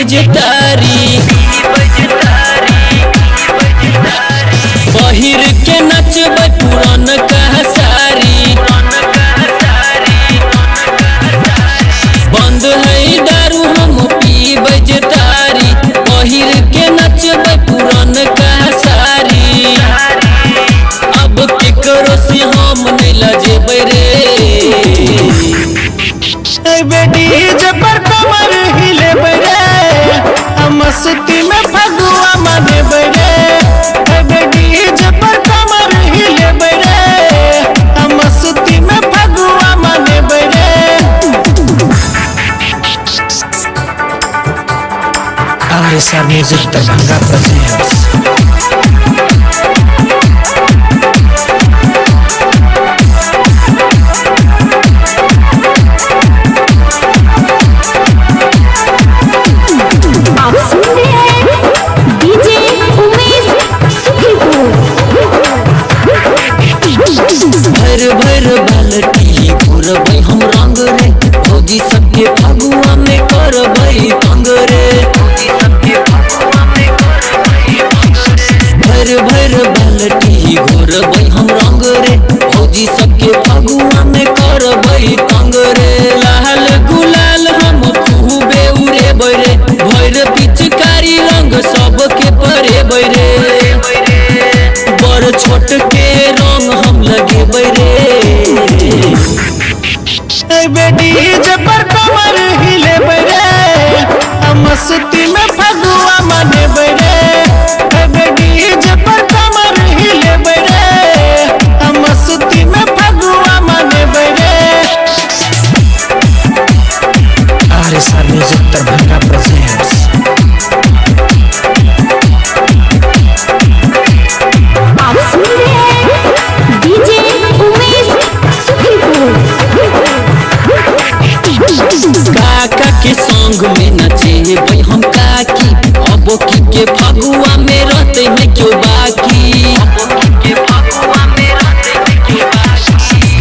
बजतारी बहिर के नचबै पुरान कहा सारी बंद है दारू हम पी बजतारी बहिर के नचबै पुरान कहा सारी अब केकरो से हम नहीं लजेबै रे डीजे पर कमर हिलेबै रे मस्ती में फगुआ मनेबै रे डीजे पर कमर हिलेबै रे मस्ती में फगुआ मनेबै रे। RSR Music Darbhanga presents भर बाल्टी घोरबै हम रंग रे भौजी सबके फगुआ में करबै तंग रे भर बाल्टी घोरबै हम रंग रे भौजी सबके फगुआ में करबै तंग रे लाल गुलाल हम खूबे उड़ेबै रे भर पिचकारी रंग सबके परेबै रे बड़ छोट के रंग हम लगेबै रे डीजे पर कमर हिलेबै रे मस्ती में फगुआ मनेबै रे डीजे पर कमर हिलेबै रे मस्ती में फगुआ मनेबै रे। RSR Music Darbhanga presents काका के संग में नचेबै हम काकी अब की के फगुआ में रहते में क्यों बाकी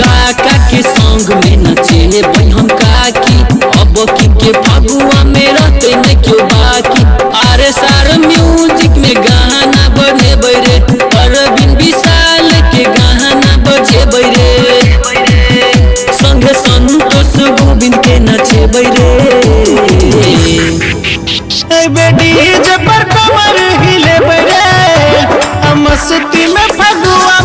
काका के संग में नचेबै हम काकी अब की के फगुआ में रहते में क्यों बाकी RSR म्यूजिक में गाना बनेबै रे अरविंद विशाल के गाना बजेबै रे संग संतोष गोविंद के नचेबै रे डीजे पर कमर हिलेबै रे मस्ती में फगुआ